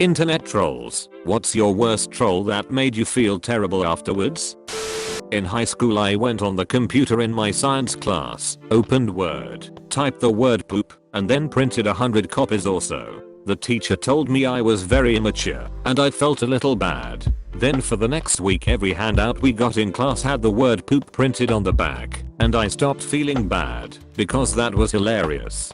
Internet trolls. What's your worst troll that made you feel terrible afterwards? In high school I went on the computer in my science class, opened Word, typed the word poop, and then printed 100 copies or so. The teacher told me I was very immature, and I felt a little bad. Then for the next week every handout we got in class had the word poop printed on the back, and I stopped feeling bad, because that was hilarious.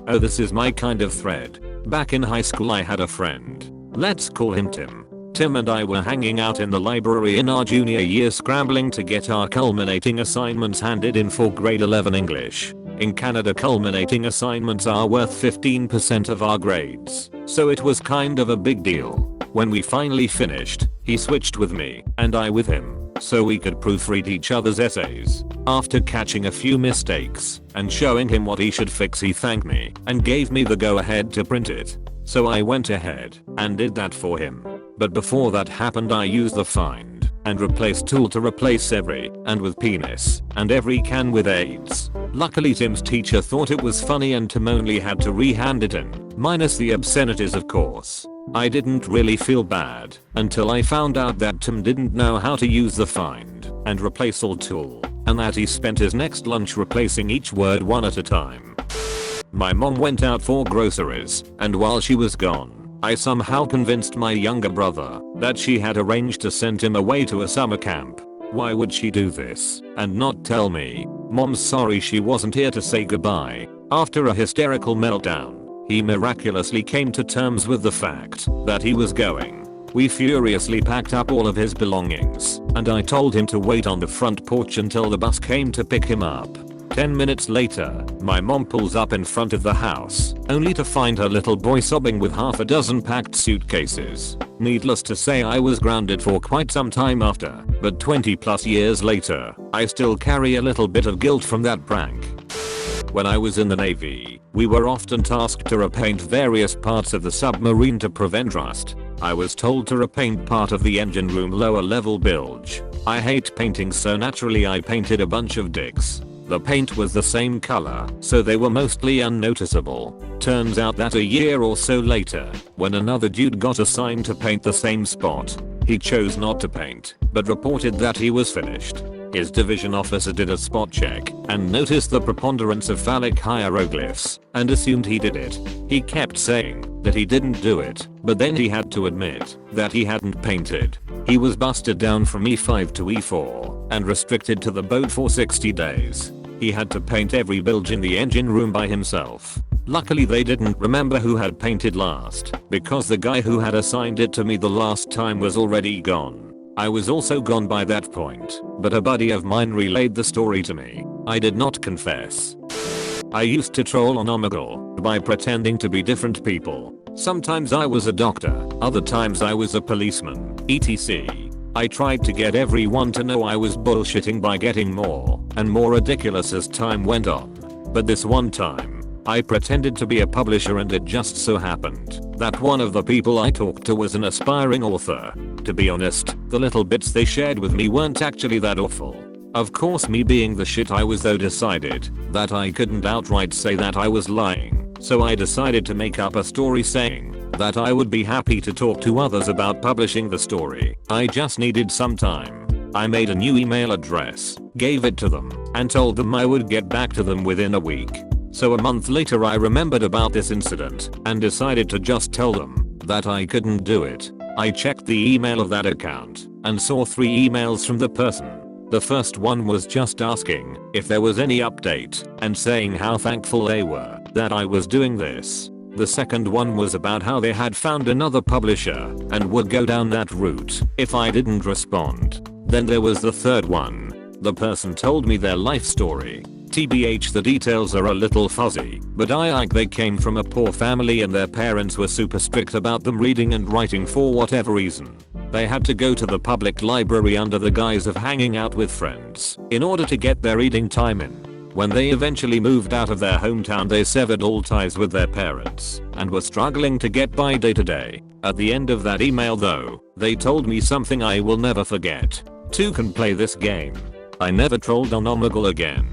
Oh, this is my kind of thread. Back in high school I had a friend. Let's call him Tim. Tim and I were hanging out in the library in our junior year scrambling to get our culminating assignments handed in for grade 11 English. In Canada culminating assignments are worth 15% of our grades, so it was kind of a big deal. When we finally finished, he switched with me, and I with him, so we could proofread each other's essays. After catching a few mistakes, and showing him what he should fix, he thanked me, and gave me the go-ahead to print it. So I went ahead, and did that for him. But before that happened I used the find and replace tool to replace every and with penis and every can with AIDS. Luckily Tim's teacher thought it was funny and Tim only had to re-hand it in, minus the obscenities of course. I didn't really feel bad until I found out that Tim didn't know how to use the find and replace all tool, and that he spent his next lunch replacing each word one at a time. My mom went out for groceries, and while she was gone, I somehow convinced my younger brother that she had arranged to send him away to a summer camp. Why would she do this and not tell me? Mom's sorry she wasn't here to say goodbye. After a hysterical meltdown, he miraculously came to terms with the fact that he was going. We furiously packed up all of his belongings, and I told him to wait on the front porch until the bus came to pick him up. 10 minutes later, my mom pulls up in front of the house, only to find her little boy sobbing with half a dozen packed suitcases. Needless to say I was grounded for quite some time after, but 20 plus years later, I still carry a little bit of guilt from that prank. When I was in the Navy, we were often tasked to repaint various parts of the submarine to prevent rust. I was told to repaint part of the engine room lower level bilge. I hate painting, so naturally I painted a bunch of dicks. The paint was the same color, so they were mostly unnoticeable. Turns out that a year or so later, when another dude got assigned to paint the same spot, he chose not to paint, but reported that he was finished. His division officer did a spot check and noticed the preponderance of phallic hieroglyphs and assumed he did it. He kept saying that he didn't do it, but then he had to admit that he hadn't painted. He was busted down from E5 to E4 and restricted to the boat for 60 days. He had to paint every bilge in the engine room by himself. Luckily they didn't remember who had painted last, because the guy who had assigned it to me the last time was already gone. I was also gone by that point, but a buddy of mine relayed the story to me. I did not confess. I used to troll on Omegle by pretending to be different people. Sometimes I was a doctor, other times I was a policeman, etc. I tried to get everyone to know I was bullshitting by getting more and more ridiculous as time went on. But this one time, I pretended to be a publisher, and it just so happened that one of the people I talked to was an aspiring author. To be honest, the little bits they shared with me weren't actually that awful. Of course, me being the shit I was though decided that I couldn't outright say that I was lying, so I decided to make up a story saying that I would be happy to talk to others about publishing the story. I just needed some time. I made a new email address, gave it to them, and told them I would get back to them within a week. So a month later I remembered about this incident and decided to just tell them that I couldn't do it. I checked the email of that account and saw 3 emails from the person. The first one was just asking if there was any update and saying how thankful they were that I was doing this. The second one was about how they had found another publisher and would go down that route if I didn't respond. Then there was the third one. The person told me their life story. TBH, the details are a little fuzzy, but they came from a poor family and their parents were super strict about them reading and writing for whatever reason. They had to go to the public library under the guise of hanging out with friends in order to get their reading time in. When they eventually moved out of their hometown, they severed all ties with their parents and were struggling to get by day to day. At the end of that email though, they told me something I will never forget. 2 can play this game. I never trolled on Omegle again.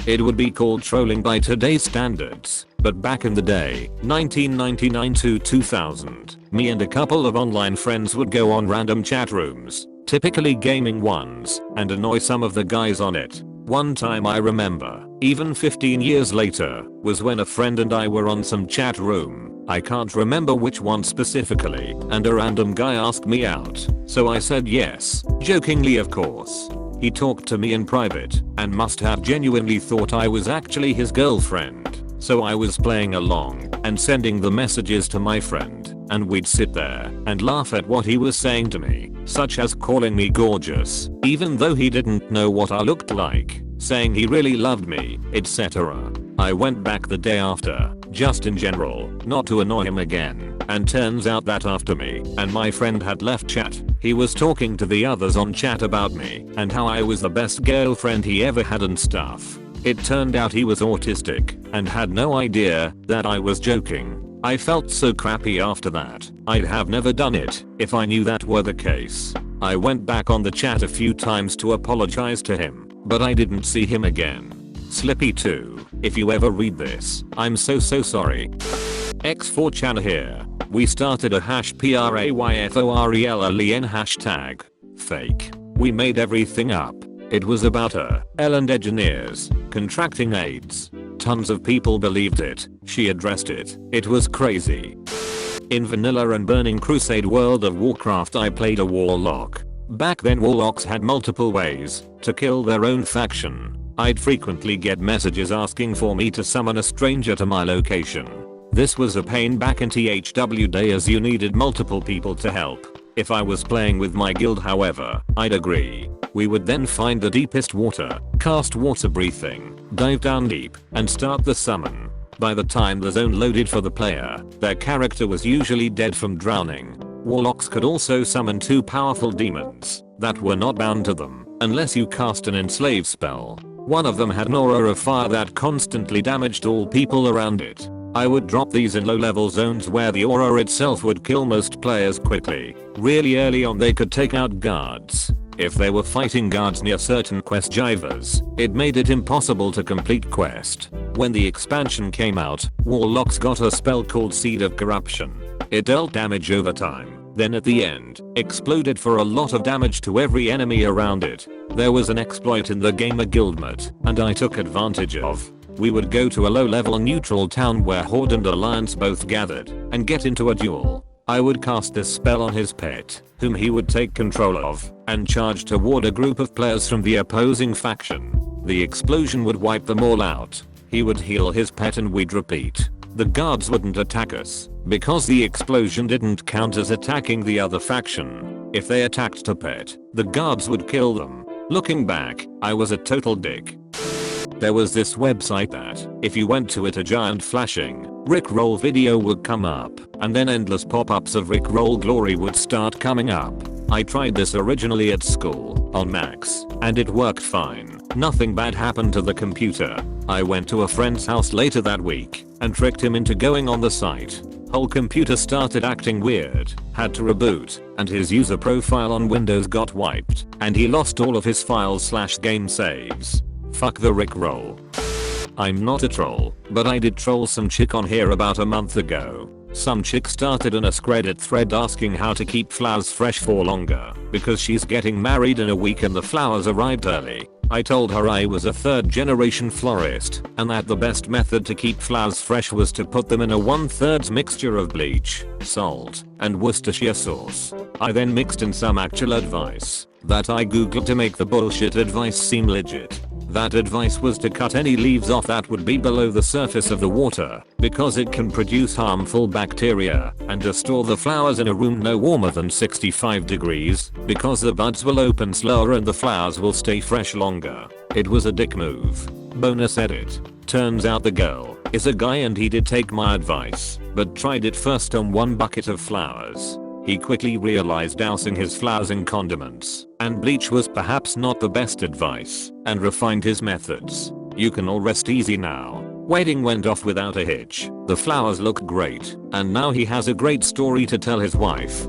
It would be called trolling by today's standards, But back in the day, 1999 to 2000, me and a couple of online friends would go on random chat rooms, typically gaming ones, and annoy some of the guys on it. One time I remember, even 15 years later, was when a friend and I were on some chat room. I can't remember which one specifically, and a random guy asked me out, so I said yes, jokingly of course. He talked to me in private, and must have genuinely thought I was actually his girlfriend, so I was playing along, and sending the messages to my friend, and we'd sit there, and laugh at what he was saying to me, such as calling me gorgeous, even though he didn't know what I looked like, saying he really loved me, etc. I went back the day after, just in general, not to annoy him again, and turns out that after me and my friend had left chat, he was talking to the others on chat about me and how I was the best girlfriend he ever had and stuff. It turned out he was autistic and had no idea that I was joking. I felt so crappy after that. I'd have never done it if I knew that were the case. I went back on the chat a few times to apologize to him, but I didn't see him again. Slippy 2, if you ever read this, I'm so sorry. X4chan here. We started a #PRAYFORELLEN hashtag. Fake. We made everything up. It was about her, and engineers, contracting AIDS. Tons of people believed it. She addressed it. It was crazy. In Vanilla and Burning Crusade World of Warcraft I played a warlock. Back then warlocks had multiple ways to kill their own faction. I'd frequently get messages asking for me to summon a stranger to my location. This was a pain back in THW day as you needed multiple people to help. If I was playing with my guild however, I'd agree. We would then find the deepest water, cast water breathing, dive down deep, and start the summon. By the time the zone loaded for the player, their character was usually dead from drowning. Warlocks could also summon 2 powerful demons that were not bound to them unless you cast an enslave spell. One of them had an aura of fire that constantly damaged all people around it. I would drop these in low level zones where the aura itself would kill most players quickly. Really early on they could take out guards. If they were fighting guards near certain quest givers, it made it impossible to complete quest. When the expansion came out, warlocks got a spell called Seed of Corruption. It dealt damage over time, then at the end, exploded for a lot of damage to every enemy around it. There was an exploit in the game a guildmate, and I took advantage of. We would go to a low level neutral town where Horde and Alliance both gathered, and get into a duel. I would cast this spell on his pet, whom he would take control of, and charge toward a group of players from the opposing faction. The explosion would wipe them all out. He would heal his pet and we'd repeat. The guards wouldn't attack us, because the explosion didn't count as attacking the other faction. If they attacked the pet, the guards would kill them. Looking back, I was a total dick. There was this website that, if you went to it a giant flashing Rickroll video would come up, and then endless pop-ups of Rickroll glory would start coming up. I tried this originally at school, on Macs, and it worked fine. Nothing bad happened to the computer. I went to a friend's house later that week, and tricked him into going on the site. Whole computer started acting weird, had to reboot, and his user profile on Windows got wiped, and he lost all of his files/game saves. Fuck the Rickroll. I'm not a troll, but I did troll some chick on here about a month ago. Some chick started an AskReddit thread asking how to keep flowers fresh for longer, because she's getting married in a week and the flowers arrived early. I told her I was a 3rd generation florist, and that the best method to keep flowers fresh was to put them in a 1/3 mixture of bleach, salt, and Worcestershire sauce. I then mixed in some actual advice that I googled to make the bullshit advice seem legit. That advice was to cut any leaves off that would be below the surface of the water, because it can produce harmful bacteria, and to store the flowers in a room no warmer than 65 degrees, because the buds will open slower and the flowers will stay fresh longer. It was a dick move. Bonus edit. Turns out the girl is a guy and he did take my advice, but tried it first on 1 bucket of flowers. He quickly realized dousing his flowers in condiments and bleach was perhaps not the best advice, and refined his methods. You can all rest easy now. Wedding went off without a hitch. The flowers look great, and now he has a great story to tell his wife.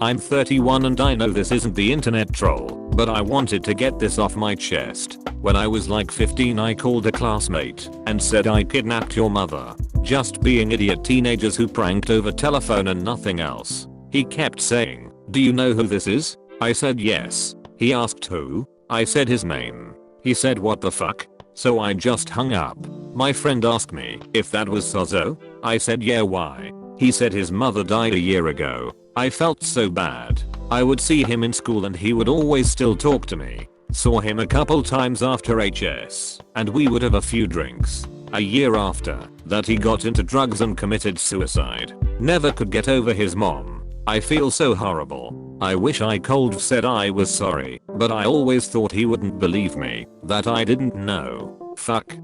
I'm 31 and I know this isn't the internet troll, but I wanted to get this off my chest. When I was like 15 I called a classmate and said I kidnapped your mother. just being idiot teenagers who pranked over telephone and nothing else. He kept saying, "Do you know who this is?" I said yes. He asked who. I said his name. He said what the fuck? So I just hung up. My friend asked me if that was Sozo. I said yeah, why? He said his mother died a year ago. I felt so bad. I would see him in school and he would always still talk to me. Saw him a couple times after HS, and we would have a few drinks. A year after that he got into drugs and committed suicide. Never could get over his mom. I feel so horrible. I wish I could have said I was sorry, but I always thought he wouldn't believe me, that I didn't know. Fuck.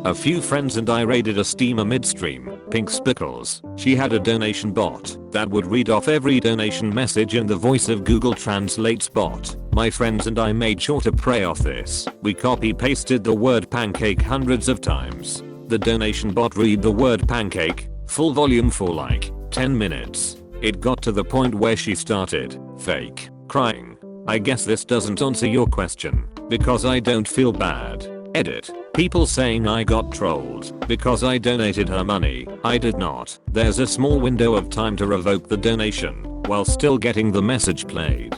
A few friends and I raided a steamer midstream, Pink Spickles. She had a donation bot that would read off every donation message in the voice of Google Translate's bot. My friends and I made sure to prey off this. We copy pasted the word pancake hundreds of times. The donation bot read the word pancake, full volume for like 10 minutes. It got to the point where she started, fake, crying. I guess this doesn't answer your question, because I don't feel bad. Edit. People saying I got trolled because I donated her money. I did not. There's a small window of time to revoke the donation while still getting the message played.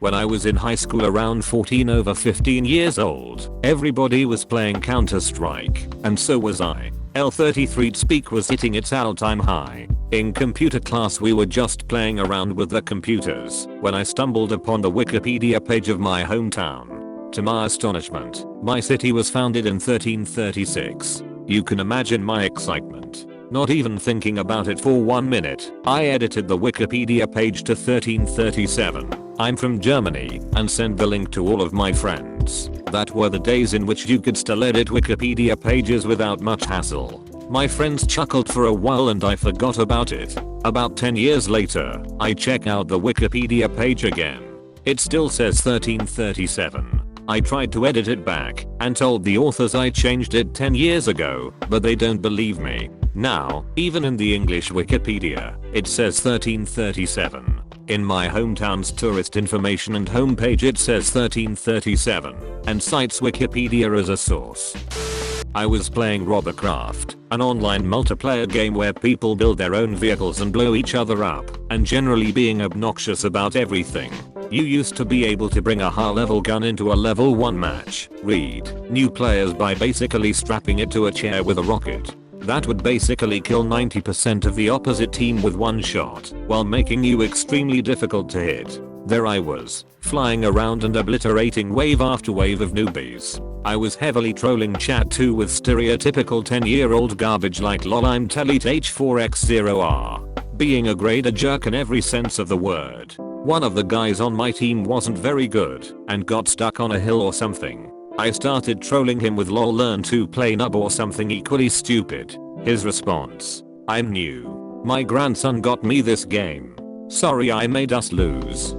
When I was in high school around 14 over 15 years old, everybody was playing Counter-Strike, and so was I. L33 Speak was hitting its all-time high. In computer class we were just playing around with the computers when I stumbled upon the Wikipedia page of my hometown. To my astonishment, my city was founded in 1336. You can imagine my excitement. Not even thinking about it for 1 minute, I edited the Wikipedia page to 1337. I'm from Germany, and sent the link to all of my friends. That were the days in which you could still edit Wikipedia pages without much hassle. My friends chuckled for a while and I forgot about it. About 10 years later, I check out the Wikipedia page again. It still says 1337. I tried to edit it back and told the authors I changed it 10 years ago, but they don't believe me. Now, even in the English Wikipedia, it says 1337. In my hometown's tourist information and homepage it says 1337 and cites Wikipedia as a source. I was playing Robocraft, an online multiplayer game where people build their own vehicles and blow each other up, and generally being obnoxious about everything. You used to be able to bring a high level gun into a level 1 match, read new players by basically strapping it to a chair with a rocket. That would basically kill 90% of the opposite team with one shot, while making you extremely difficult to hit. There I was, flying around and obliterating wave after wave of newbies. I was heavily trolling chat too with stereotypical 10-year-old garbage like lol I'm Telite H4X0R. Being a grader jerk in every sense of the word. One of the guys on my team wasn't very good and got stuck on a hill or something. I started trolling him with lol learn to play nub or something equally stupid. His response, I'm new. My grandson got me this game. Sorry I made us lose.